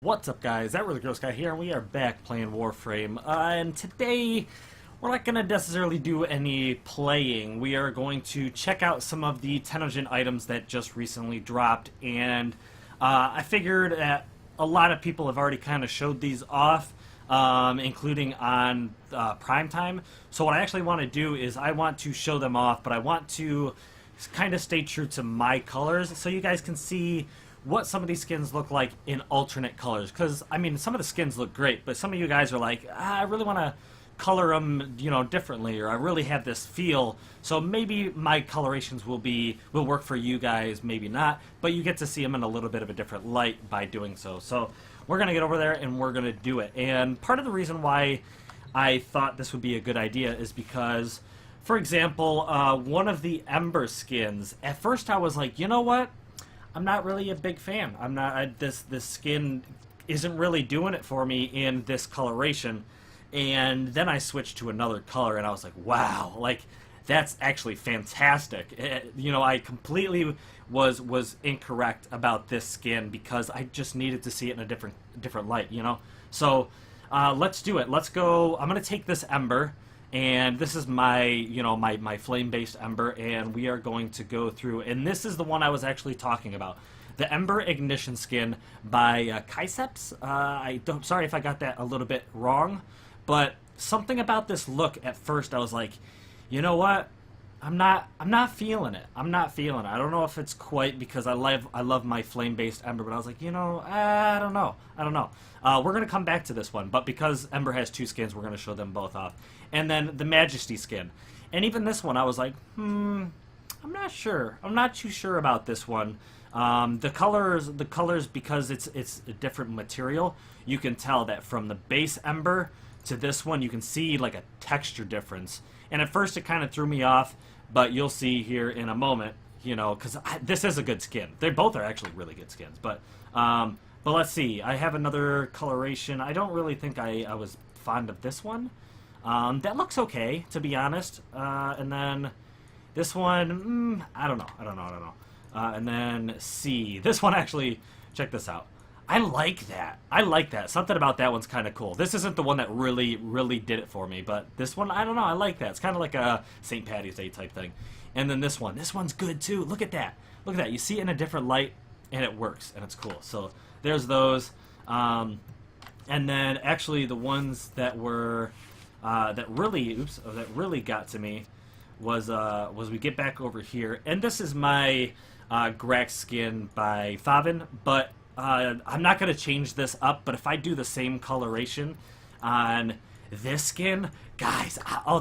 What's up, guys? That really gross guy here, and we are back playing Warframe. And today, we're not going to necessarily do any playing. We are going to check out some of the Tennogen items that just recently dropped, and I figured that a lot of people have already kind of showed these off, including on Prime Time. So what I actually want to do is I want to show them off, but I want to kind of stay true to my colors so you guys can see what some of these skins look like in alternate colors. Because, I mean, some of the skins look great, but some of you guys are like, I really want to color them, differently, or I really have this feel. So maybe my colorations will work for you guys, maybe not, but you get to see them in a little bit of a different light by doing so. So we're going to get over there and we're going to do it. And part of the reason why I thought this would be a good idea is because, for example, one of the Ember skins, at first I was like, you know what? I'm not really a big fan. This skin isn't really doing it for me in this coloration. And then I switched to another color and I was like, wow, like that's actually fantastic. I completely was incorrect about this skin because I just needed to see it in a different light, So let's do it. Let's go. I'm going to take this Ember. And this is my, my flame-based Ember, and we are going to go through, and this is the one I was actually talking about. The Ember Ignition skin by Kaiseps. Sorry if I got that a little bit wrong, but something about this look at first I was like, you know what? I'm not feeling it. I'm not feeling it. I don't know if it's quite because I love my flame-based Ember, but I was like, I don't know. We're going to come back to this one, but because Ember has two skins, we're going to show them both off. And then the Majesty skin. And even this one, I was like, I'm not sure. I'm not too sure about this one. The colors, because it's a different material, you can tell that from the base Ember to this one, you can see like a texture difference. And at first it kind of threw me off, but you'll see here in a moment, because this is a good skin. They both are actually really good skins. But let's see. I have another coloration. I don't really think I was fond of this one. That looks okay, to be honest. And then this one, I don't know. And then C. This one actually, check this out. I like that. Something about that one's kind of cool. This isn't the one that really, really did it for me, but this one, I don't know. I like that. It's kind of like a St. Patty's Day type thing. And then this one. This one's good, too. Look at that. Look at that. You see it in a different light, and it works, and it's cool. So there's those. And then actually the ones that were... that really got to me was we get back over here, and this is my Grax skin by Favin, but I'm not going to change this up, but if I do the same coloration on this skin, guys,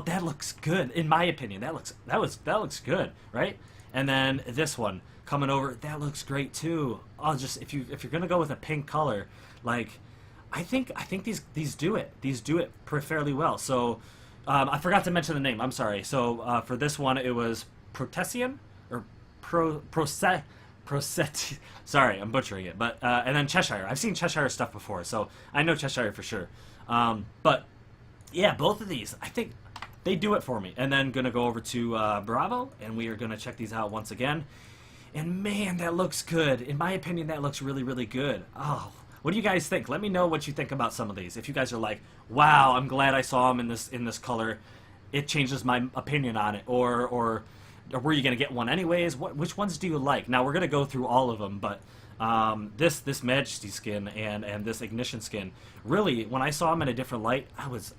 that looks good, in my opinion. That looks good, right? And then this one coming over, that looks great too. If you're going to go with a pink color, like, I think these do it. These do it fairly well. So I forgot to mention the name. I'm sorry. So for this one, it was Protesian or Proset. Sorry, I'm butchering it. But and then Cheshire. I've seen Cheshire stuff before, so I know Cheshire for sure. But yeah, both of these, I think they do it for me. And then gonna go over to Bravo, and we are gonna check these out once again. And man, that looks good. In my opinion, that looks really, really good. Oh. What do you guys think? Let me know what you think about some of these. If you guys are like, wow, I'm glad I saw them in this color, it changes my opinion on it. Or were you going to get one anyways? Which ones do you like? Now, we're going to go through all of them, but this Majesty skin and this Ignition skin, really, when I saw them in a different light, I was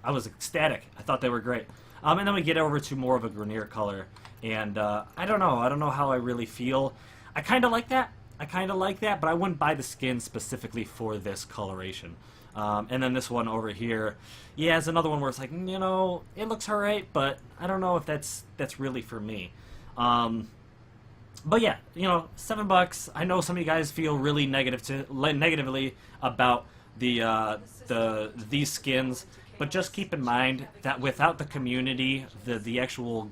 ecstatic. I thought they were great. And then we get over to more of a Grenier color, and I don't know how I really feel. I kind of like that. But I wouldn't buy the skin specifically for this coloration. And then this one over here, yeah, is another one where it's like, it looks alright, but I don't know if that's really for me. But yeah, $7. I know some of you guys feel really negatively about these skins, but just keep in mind that without the community, the actual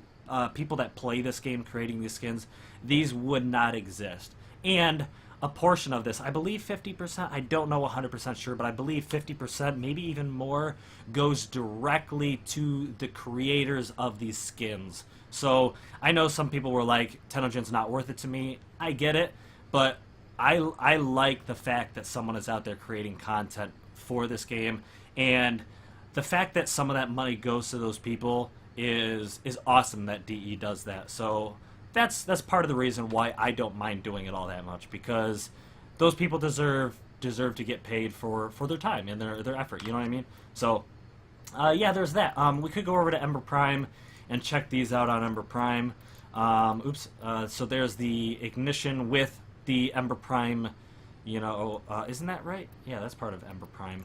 people that play this game creating these skins, these would not exist. And a portion of this, I believe 50%, I don't know 100% sure, but I believe 50%, maybe even more, goes directly to the creators of these skins. So I know some people were like, Tennogen's not worth it to me. I get it, but I like the fact that someone is out there creating content for this game, and the fact that some of that money goes to those people is awesome that DE does that. So that's part of the reason why I don't mind doing it all that much, because those people deserve to get paid for their time and their effort. You know what I mean? So yeah, there's that. We could go over to Ember Prime and check these out on Ember Prime. So there's the ignition with the Ember Prime. You know, isn't that right? Yeah, that's part of Ember Prime.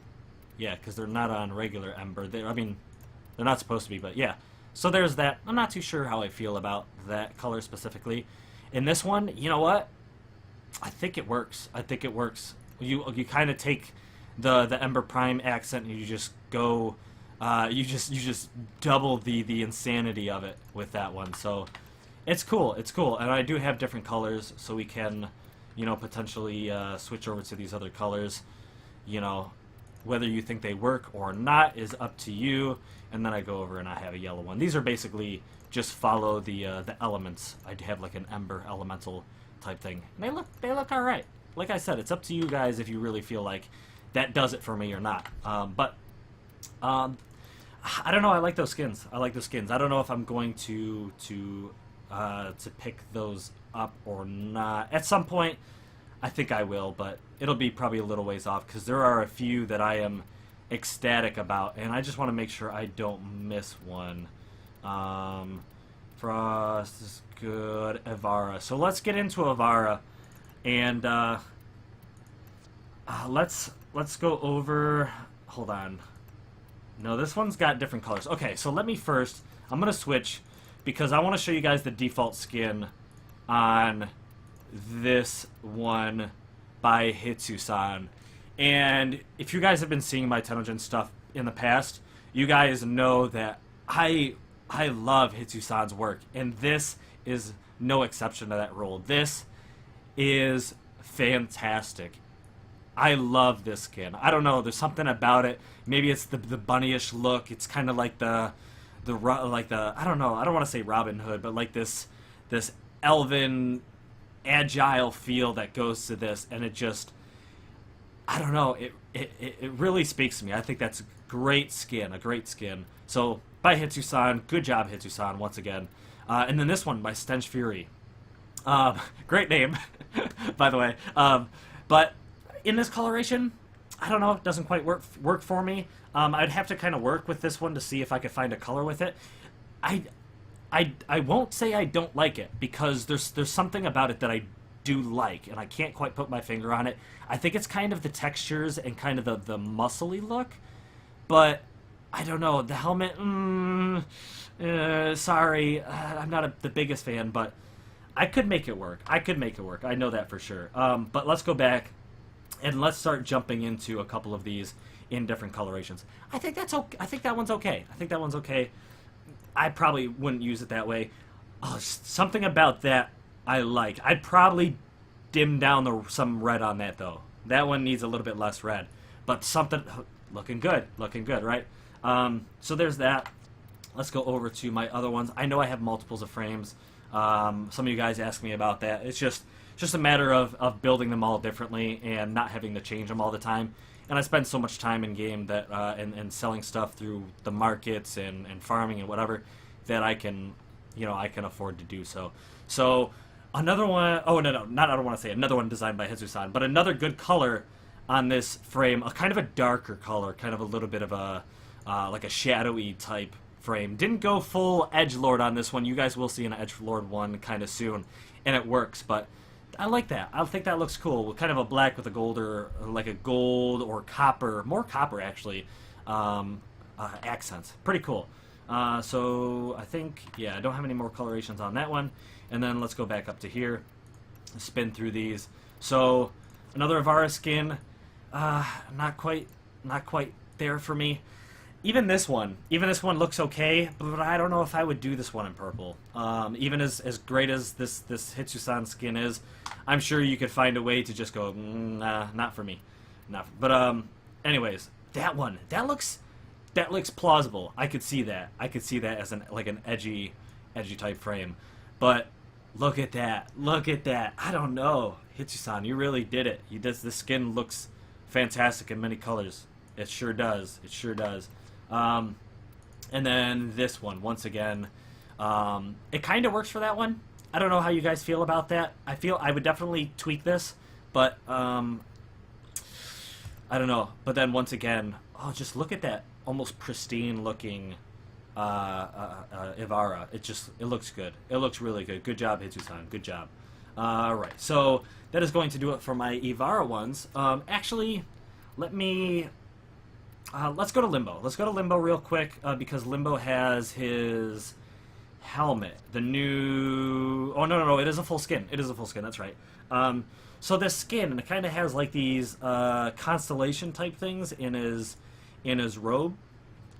Yeah, because they're not on regular Ember. I mean, they're not supposed to be, but yeah. So there's that. I'm not too sure how I feel about that color specifically. In this one, you know what? I think it works. I think it works. You kind of take the Ember Prime accent and you just go, you just double the insanity of it with that one. So it's cool. It's cool, and I do have different colors, so we can, you know, potentially switch over to these other colors. You know, whether you think they work or not is up to you. And then I go over and I have a yellow one. These are basically just follow the elements. I have like an Ember elemental type thing. And they look all right. Like I said, it's up to you guys if you really feel like that does it for me or not. But I don't know. I like those skins. I like those skins. I don't know if I'm going to pick those up or not. At some point, I think I will, but it'll be probably a little ways off because there are a few that I am ecstatic about, and I just want to make sure I don't miss one. Frost is good. Avara. So let's get into Avara, and let's go over. Hold on. No, this one's got different colors. Okay, so let me first. I'm gonna switch because I want to show you guys the default skin on this one by Hitsu-san. And if you guys have been seeing my Tennogen stuff in the past, you guys know that I love Hitsu-san's work, and this is no exception to that rule. This is fantastic. I love this skin. I don't know, there's something about it. Maybe it's the bunnyish look. It's kind of like the I don't know. I don't want to say Robin Hood, but like this elven agile feel that goes to this, and it just, I don't know, it really speaks to me. I think that's a great skin. So by Hitsu-san, good job Hitsu-san once again. And then this one by Stench Fury. Great name, by the way. But in this coloration, I don't know, it doesn't quite work for me. I'd have to kind of work with this one to see if I could find a color with it. I won't say I don't like it, because there's something about it that I do like, and I can't quite put my finger on it. I think it's kind of the textures and kind of the muscly look, but I don't know, the helmet, sorry, I'm not the biggest fan, but I could make it work. I know that for sure. But let's go back and let's start jumping into a couple of these in different colorations. I think that's okay. I think that one's okay. I probably wouldn't use it that way. Oh, something about that I like. I'd probably dim down some red on that, though. That one needs a little bit less red. But something, looking good, right? So there's that. Let's go over to my other ones. I know I have multiples of frames. Some of you guys ask me about that. It's just a matter of building them all differently and not having to change them all the time. And I spend so much time in game that and selling stuff through the markets and farming and whatever that I can afford to do so. So another one, I don't want to say another one designed by Hitsu-san, but another good color on this frame, a kind of a darker color, kind of a little bit of a like a shadowy type frame. Didn't go full edgelord on this one. You guys will see an edgelord one kind of soon, and it works, but I like that. I think that looks cool. Kind of a black with a gold, or like a gold or copper, more copper actually, accents. Pretty cool. So I think, yeah, I don't have any more colorations on that one. And then let's go back up to here, spin through these. So another Avara skin, not quite there for me. Even this one looks okay, but I don't know if I would do this one in purple. Even as great as this Hitsu-san skin is, I'm sure you could find a way to just go, nah, not for me. But anyways, that one, that looks plausible. I could see that as an edgy type frame. But Look at that. Look at that. I don't know. Hitsu-san, you really did it. You did. This skin looks fantastic in many colors. It sure does. It sure does. And then this one, once again, it kind of works for that one. I don't know how you guys feel about that. I feel I would definitely tweak this, but I don't know. But then once again, oh, just look at that almost pristine looking Ivara. It looks good. It looks really good. Good job, Hitsu-san. Good job. Alright, so that is going to do it for my Ivara ones. Actually, let's go to Limbo. Let's go to Limbo real quick, because Limbo has his helmet. The new... Oh, no, it is a full skin. It is a full skin, that's right. So this skin, it kind of has like these constellation type things in his robe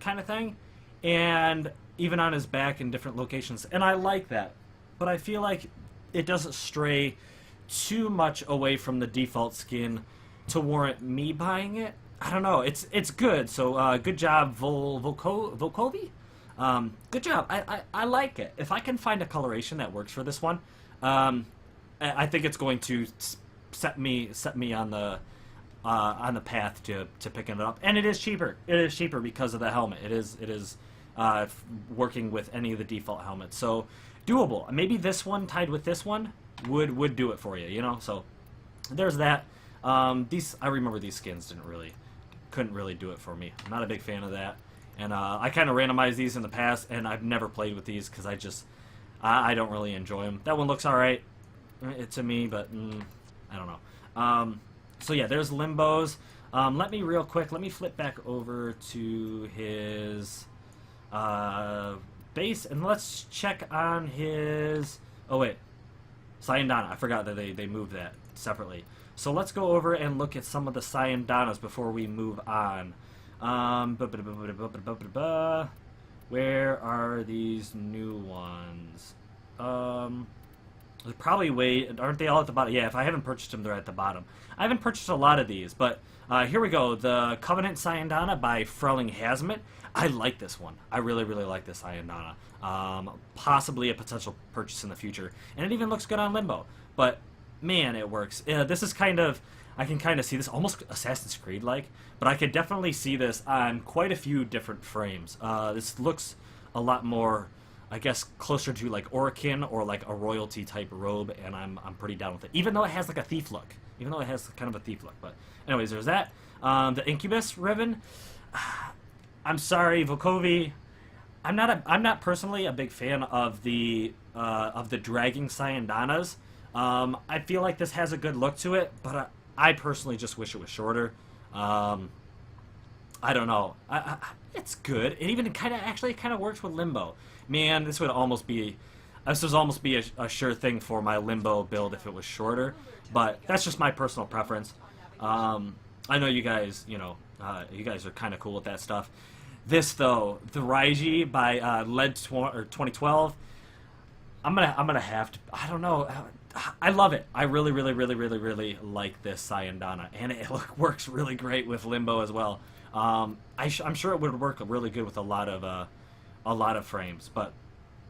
kind of thing. And even on his back in different locations. And I like that. But I feel like it doesn't stray too much away from the default skin to warrant me buying it. I don't know. It's good. So good job, Volkovi. Good job. I like it. If I can find a coloration that works for this one, I think it's going to set me on the path to picking it up. And it is cheaper. It is cheaper because of the helmet. It is working with any of the default helmets. So doable. Maybe this one tied with this one would do it for you, you know? So there's that. I remember these skins couldn't really do it for me. I'm not a big fan of that. And I kind of randomized these in the past, and I've never played with these because I don't really enjoy them. That one looks alright to me, but I don't know. So yeah, there's Limbo's. Let me flip back over to his base, and let's check on his... Oh wait, Sayandana. I forgot that they moved that separately. So let's go over and look at some of the Sayandanas before we move on. Where are these new ones? Probably aren't they all at the bottom? Yeah, if I haven't purchased them, they're at the bottom. I haven't purchased a lot of these, but here we go. The Covenant Sayandana by Frelling Hazmat. I like this one. I really, really like this Sayandana. Possibly a potential purchase in the future. And it even looks good on Limbo. But, man, it works. This is I can kind of see this almost Assassin's Creed-like, but I could definitely see this on quite a few different frames. This looks a lot more, I guess, closer to like Orokin or like a royalty type robe, and I'm pretty down with it. Even though it has like a thief look. Even though it has kind of a thief look. But anyways, there's that. The Incubus ribbon. I'm sorry, Volkovi. I'm not personally a big fan of the dragging Sayandanas. I feel like this has a good look to it, but I personally just wish it was shorter. I don't know. It's good. It even kind of works with Limbo. Man, this would almost be a sure thing for my Limbo build if it was shorter. But that's just my personal preference. I know you guys, you guys are kind of cool with that stuff. This though, the Raiji by Led 2012. I'm gonna have to. I don't know. I love it. I really, really, really, really, really like this Sayandana, and it works really great with Limbo as well. I'm sure it would work really good with a lot of frames. But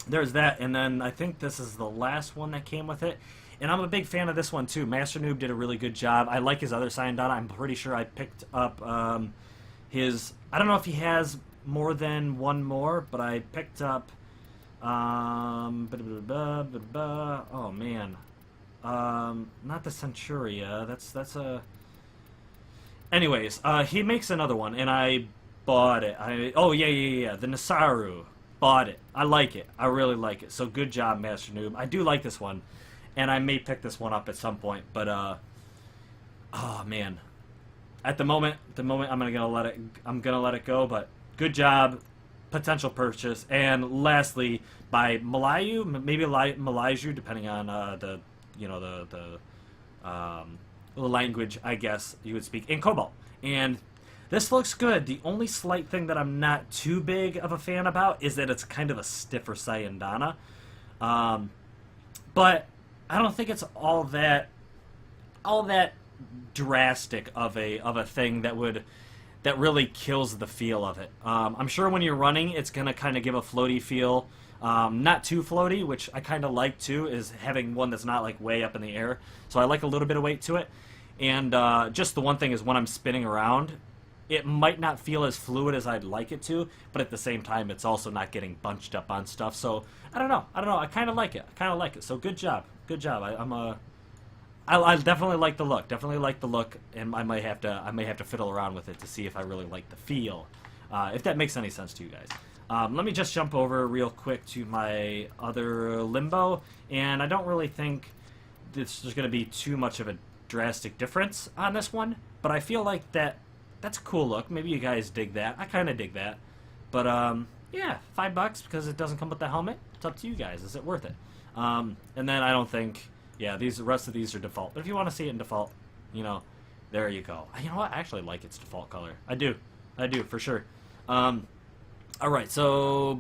there's that, and then I think this is the last one that came with it, and I'm a big fan of this one too. Master Noob did a really good job. I like his other Sayandana. I'm pretty sure I picked up his. I don't know if he has more than one more, but I picked up. Oh man. Not the Centuria. That's a. Anyways, he makes another one, and I bought it. Oh yeah. The Nasaru. Bought it. I like it. I really like it. So good job, Master Noob. I do like this one, and I may pick this one up at some point. But oh man. At the moment, I'm gonna let it go. But good job. Potential purchase. And lastly, by Malayu, maybe Malayju, depending on the language, I guess you would speak, in Cobalt. And this looks good. The only slight thing that I'm not too big of a fan about is that it's kind of a stiffer Sayandana. But I don't think it's all that drastic of a thing that really kills the feel of it. I'm sure when you're running, it's gonna kind of give a floaty feel. Not too floaty, which I kind of like too, is having one that's not like way up in the air. So I like a little bit of weight to it. And just the one thing is when I'm spinning around, it might not feel as fluid as I'd like it to, but at the same time, it's also not getting bunched up on stuff. So I don't know. I kind of like it. So good job. I definitely like the look. And I might have to fiddle around with it to see if I really like the feel. If that makes any sense to you guys. Let me just jump over real quick to my other Limbo, and I don't really think there's going to be too much of a drastic difference on this one, but I feel like that's a cool look. Maybe you guys dig that. I kind of dig that. But, yeah, $5 because it doesn't come with the helmet. It's up to you guys. Is it worth it? And then I don't think, yeah, the rest of these are default. But if you want to see it in default, you know, there you go. You know what? I actually like its default color. I do, for sure. Alright, so,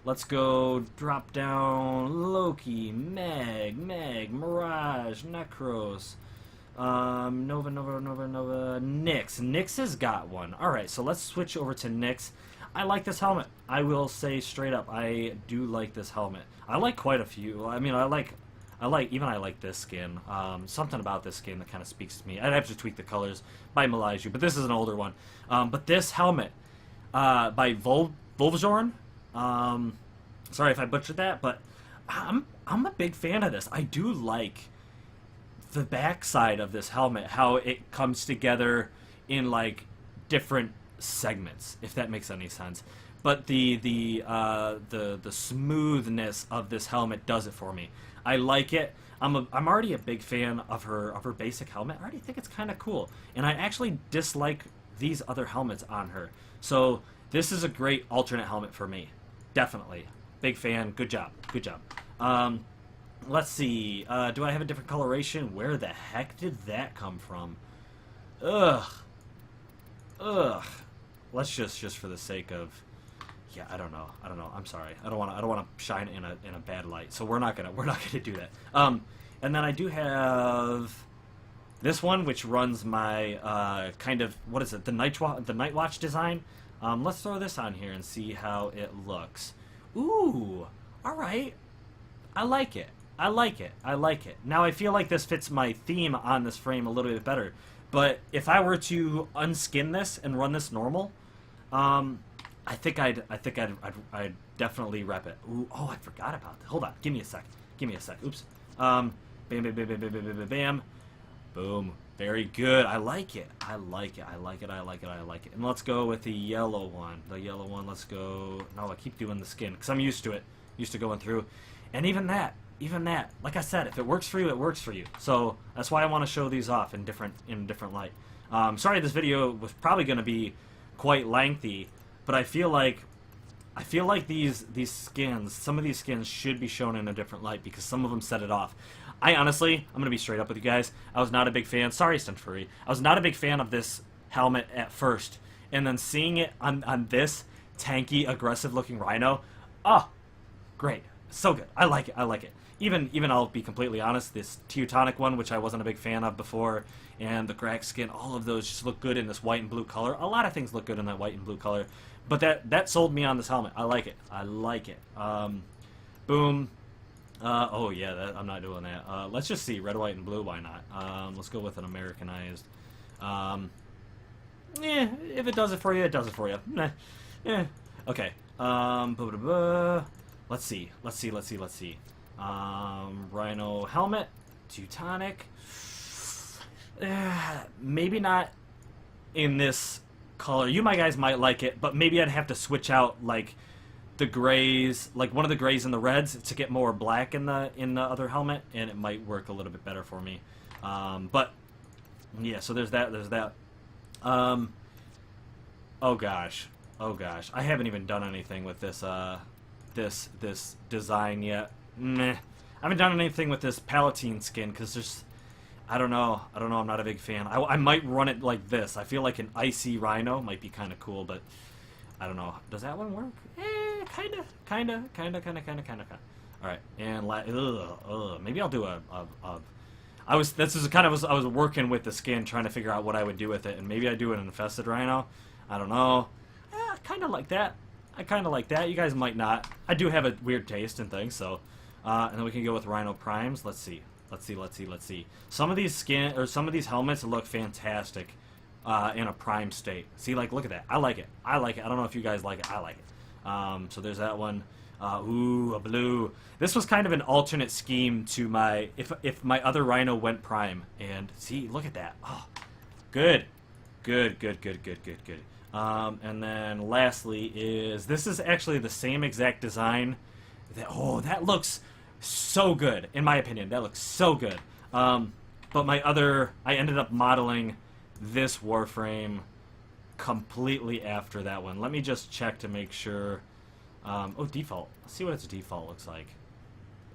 let's go drop down Loki, Meg, Mirage, Necros, Nova, Nyx. Nyx has got one. Alright, so let's switch over to Nyx. I like this helmet. I will say straight up, I do like this helmet. I like quite a few. I mean, I like this skin. Something about this skin that kind of speaks to me. I'd have to tweak the colors by Melaju, but this is an older one. But this helmet, by Volvjorn. Sorry if I butchered that, but I'm a big fan of this. I do like the backside of this helmet, how it comes together in like different segments, if that makes any sense. But the smoothness of this helmet does it for me. I like it. I'm already a big fan of her basic helmet. I already think it's kind of cool, and I actually dislike these other helmets on her. So this is a great alternate helmet for me. Definitely. Big fan. Good job. Let's see. Do I have a different coloration? Where the heck did that come from? Ugh. Let's just for the sake of, yeah, I don't know. I'm sorry. I don't want to shine in a bad light. So we're not gonna do that. And then I do have this one, which runs my kind of, what is it? The Night Watch design. Let's throw this on here and see how it looks. Ooh, all right. I like it. Now I feel like this fits my theme on this frame a little bit better. But if I were to unskin this and run this normal, I think I'd definitely rep it. Ooh, oh, I forgot about that. Hold on, give me a sec. Oops. Bam, boom. Very good. I like it. And let's go with the yellow one. Let's go. No, I keep doing the skin because I'm used to it. Used to going through. And even that. Like I said, if it works for you, it works for you. So that's why I want to show these off in a different light. Sorry, this video was probably going to be quite lengthy, but I feel like these skins, some of these skins should be shown in a different light because some of them set it off. I'm going to be straight up with you guys. I was not a big fan. Sorry, Stenfurry. I was not a big fan of this helmet at first. And then seeing it on this tanky, aggressive-looking Rhino, oh, great. So good. I like it. Even I'll be completely honest, this Teutonic one, which I wasn't a big fan of before, and the Grax skin, all of those just look good in this white and blue color. A lot of things look good in that white and blue color. But that sold me on this helmet. I like it. Boom. Oh yeah, I'm not doing that. Let's just see, red, white, and blue. Why not? Let's go with an Americanized. Yeah, if it does it for you, it does it for you. Nah. Yeah. Okay. Let's see. Rhino helmet, Teutonic. Maybe not in this color. You guys might like it, but maybe I'd have to switch out like the grays, like one of the grays and the reds, to get more black in the other helmet, and it might work a little bit better for me. But yeah, so there's that. Oh gosh, I haven't even done anything with this this design yet. Meh. I haven't done anything with this Palatine skin because there's, I don't know, I'm not a big fan. I might run it like this. I feel like an icy Rhino might be kind of cool, but I don't know. Does that one work? Kind of. All right, and maybe I'll do I was working with the skin, trying to figure out what I would do with it, and maybe I do an infested Rhino. I don't know. Kind of like that. I kind of like that. You guys might not. I do have a weird taste in things, so. And then we can go with Rhino Primes. Let's see. Let's see. Some of these helmets look fantastic in a prime state. See, like, look at that. I like it. I don't know if you guys like it. I like it. So there's that one. Ooh, a blue. This was kind of an alternate scheme to my if my other Rhino went prime. And see, look at that. Oh, good. Good. And then lastly this is actually the same exact design. That looks so good, in my opinion. That looks so good. But I ended up modeling this Warframe completely after that one. Let me just check to make sure. Default. Let's see what its default looks like.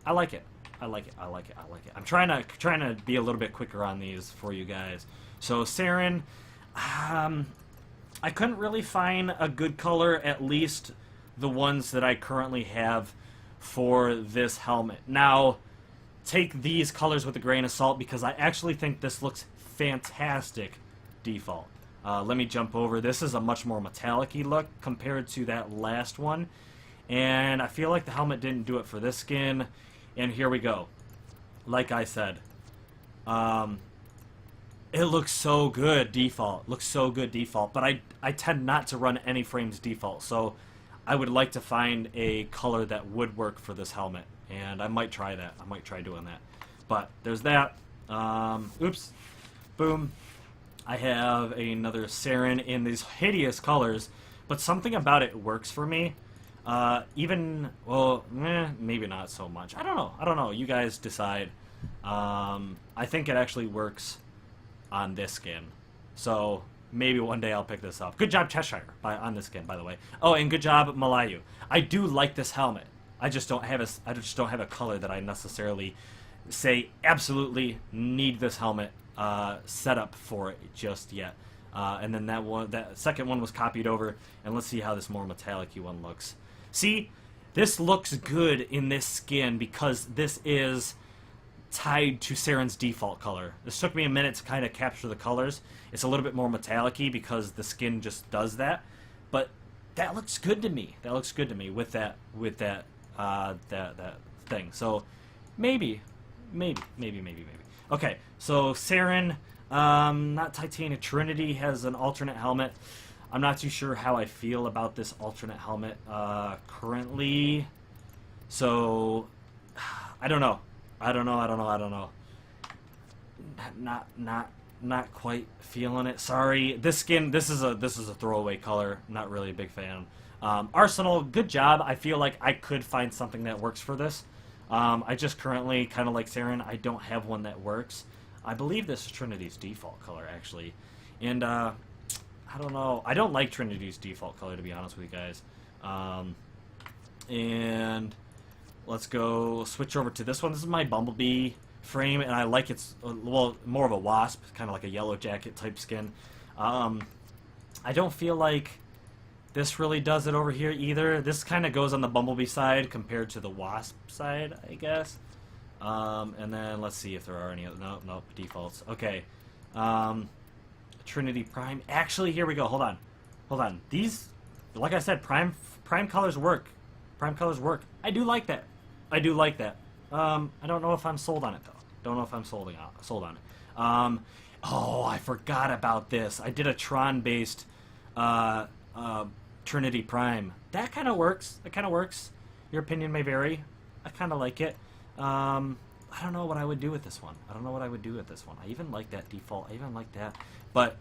I like it. I'm trying to be a little bit quicker on these for you guys. So Saren, I couldn't really find a good color, at least the ones that I currently have for this helmet. Now, take these colors with a grain of salt because I actually think this looks fantastic default. Let me jump over. This is a much more metallic-y look compared to that last one. And I feel like the helmet didn't do it for this skin. And here we go. Like I said, it looks so good default. But I tend not to run any frames default. So I would like to find a color that would work for this helmet. And I might try that. I might try doing that. But there's that. Oops. Boom. I have another Saren in these hideous colors. But something about it works for me. Maybe not so much. I don't know. You guys decide. I think it actually works on this skin. So maybe one day I'll pick this up. Good job, Cheshire, on this skin, by the way. Oh, and good job, Malayu. I do like this helmet. I just don't have a color that I necessarily say absolutely need this helmet set up for it just yet. And then that second one was copied over, and let's see how this more metallic-y one looks. See, this looks good in this skin because this is tied to Saren's default color. This took me a minute to kind of capture the colors. It's a little bit more metallic-y because the skin just does that, but that looks good to me. That looks good to me with that thing. So maybe. Okay, so Saren, not Titania, Trinity has an alternate helmet. I'm not too sure how I feel about this alternate helmet currently. So I don't know. Not quite feeling it. Sorry. This skin, this is a throwaway color. Not really a big fan. Arsenal, good job. I feel like I could find something that works for this. I just currently, kind of like Saren, I don't have one that works. I believe this is Trinity's default color, actually. And, I don't know. I don't like Trinity's default color, to be honest with you guys. And let's go switch over to this one. This is my Bumblebee frame, and I like its, well, more of a wasp, kind of like a yellow jacket type skin. I don't feel like this really does it over here either. This kind of goes on the Bumblebee side compared to the wasp side, I guess. And then let's see if there are any other, nope, defaults. Okay. Trinity Prime. Actually, here we go. Hold on. These, like I said, prime colors work. Prime colors work. I do like that. I don't know if I'm sold on it though. Don't know if I'm sold on it. Oh, I forgot about this. I did a Tron-based Trinity Prime. That kind of works. Your opinion may vary. I kind of like it. I don't know what I would do with this one. I even like that default. I even like that. But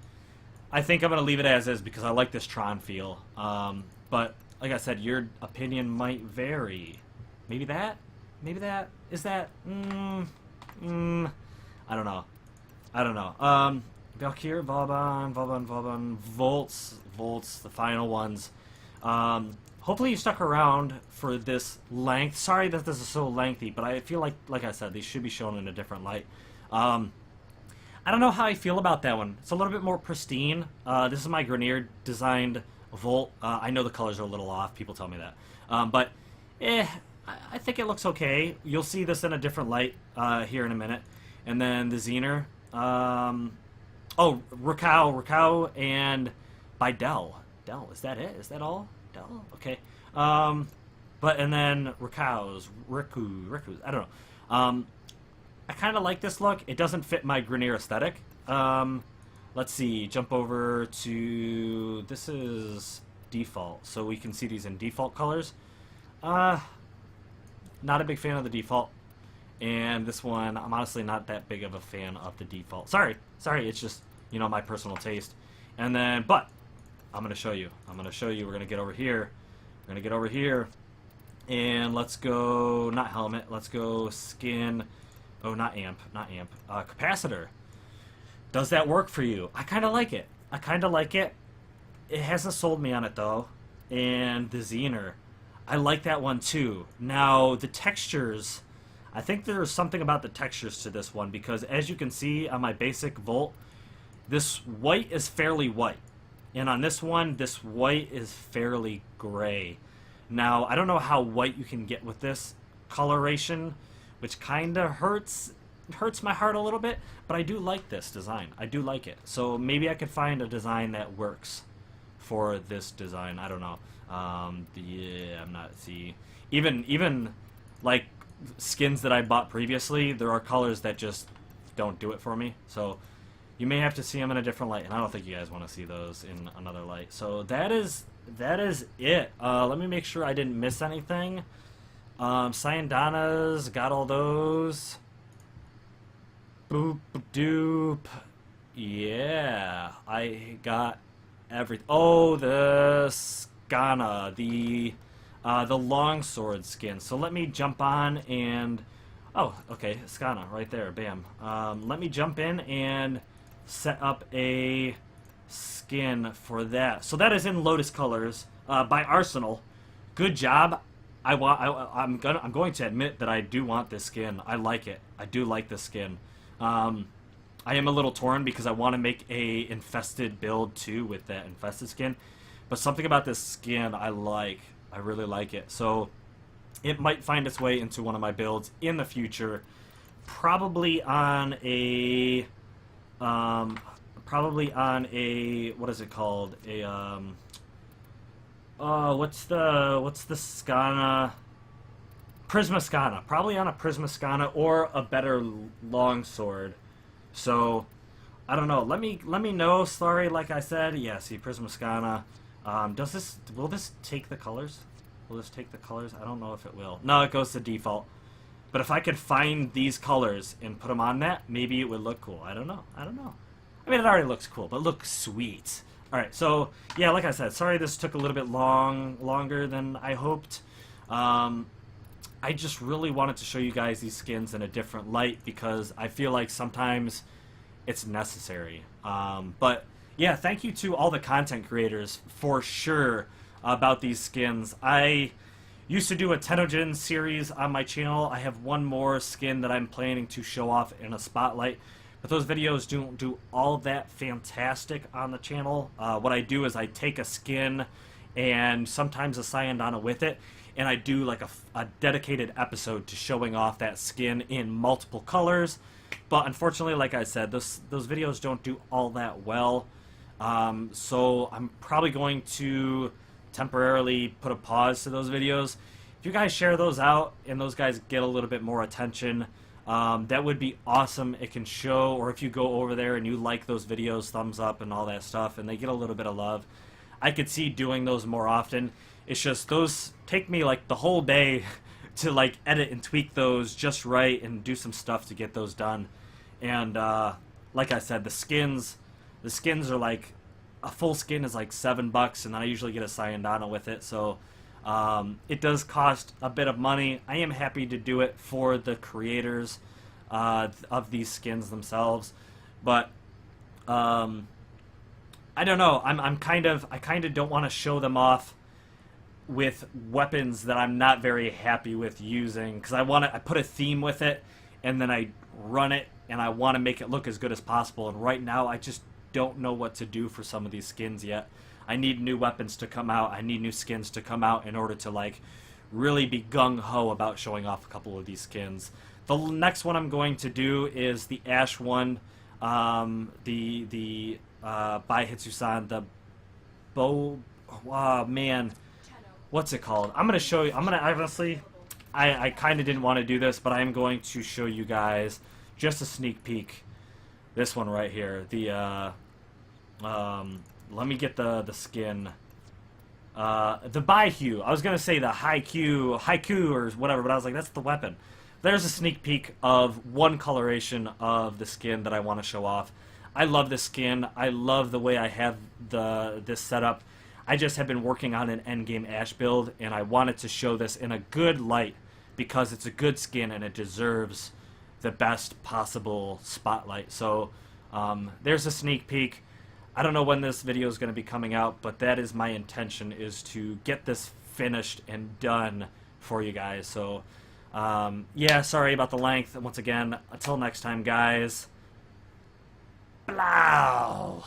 I think I'm going to leave it as is because I like this Tron feel. But like I said, your opinion might vary. Maybe that? Is that? I don't know. Valkyrie, Vauban, Volts, the final ones. Hopefully you stuck around for this length. Sorry that this is so lengthy, but I feel like I said, these should be shown in a different light. I don't know how I feel about that one. It's a little bit more pristine. This is my Grenier designed Volt. I know the colors are a little off. People tell me that. But I think it looks okay. You'll see this in a different light here in a minute. And then the Zener. Rakow and by Dell. Is that it? Is that all? Del? Okay. But, and then Riku's, I don't know. I kind of like this look. It doesn't fit my Grenier aesthetic. Let's see, jump over to, this is default, so we can see these in default colors. Not a big fan of the default. And this one, I'm honestly not that big of a fan of the default. Sorry, it's just, you know, my personal taste. And then, but, I'm going to show you. We're going to get over here. And let's go, not helmet, let's go skin. Oh, not amp. Capacitor. Does that work for you? I kind of like it. It hasn't sold me on it, though. And the Zener. I like that one, too. Now, the textures. I think there's something about the textures to this one, because as you can see on my basic Volt, this white is fairly white. And on this one, this white is fairly gray. Now, I don't know how white you can get with this coloration, which kind of hurts my heart a little bit, but I do like this design. I do like it. So maybe I could find a design that works for this design. I don't know. Yeah, I'm not, see, even like skins that I bought previously, there are colors that just don't do it for me. So you may have to see them in a different light, and I don't think you guys want to see those in another light. So that is it. Let me make sure I didn't miss anything. Cyandanas, got all those. Boop doop. Yeah, I got everything. Oh, the Skana, the longsword skin. So let me jump on and, oh, okay, Skana right there, bam. Let me jump in and set up a skin for that. So that is in Lotus colors by Arsenal. Good job. I'm going to admit that I do want this skin. I like it. I do like this skin. I am a little torn because I want to make a infested build too with that infested skin. But something about this skin I like. I really like it. So it might find its way into one of my builds in the future. Probably on a what is it called? What's the Skana? Prisma Skana. Probably on a Prisma Skana or a better longsword. So I don't know. Let me know. Sorry, like I said. Yeah, see, Prisma Skana. Will this take the colors? Will this take the colors? I don't know if it will. No, it goes to default. But if I could find these colors and put them on that, maybe it would look cool. I don't know. I mean, it already looks cool, but it looks sweet. Alright, so, yeah, like I said, sorry this took a little bit longer than I hoped. I just really wanted to show you guys these skins in a different light because I feel like sometimes it's necessary. But, yeah, thank you to all the content creators for sure about these skins. I used to do a Tennogen series on my channel. I have one more skin that I'm planning to show off in a spotlight. But those videos don't do all that fantastic on the channel. What I do is I take a skin and sometimes a Cyandana with it, and I do like a dedicated episode to showing off that skin in multiple colors. But unfortunately, like I said, those videos don't do all that well. So I'm probably going to temporarily put a pause to those videos. If you guys share those out and those guys get a little bit more attention, that would be awesome. It can show, or if you go over there and you like those videos, thumbs up and all that stuff, and they get a little bit of love, I could see doing those more often. It's just those take me like the whole day to like edit and tweak those just right and do some stuff to get those done. And like I said, the skins are like, a full skin is like $7, and then I usually get a Cyandana with it, so it does cost a bit of money. I am happy to do it for the creators of these skins themselves, but I don't know. I kind of don't want to show them off with weapons that I'm not very happy with using, because I put a theme with it, and then I run it, and I want to make it look as good as possible. And right now, I just don't know what to do for some of these skins yet. I need new weapons to come out. I need new skins to come out in order to like really be gung-ho about showing off a couple of these skins. The next one I'm going to do is the Ash one, by Hitsusan, the bow. Oh man, what's it called? I'm gonna show you. Honestly, I kind of didn't want to do this, but I'm going to show you guys just a sneak peek. This one right here. Let me get the skin. The Baihu. I was gonna say the haiku or whatever, but I was like, that's the weapon. There's a sneak peek of one coloration of the skin that I want to show off. I love this skin. I love the way I have this setup. I just have been working on an endgame Ash build, and I wanted to show this in a good light because it's a good skin and it deserves the best possible spotlight. So there's a sneak peek. I don't know when this video is going to be coming out, but that is my intention, is to get this finished and done for you guys. So yeah, sorry about the length. Once again, until next time, guys. Blow.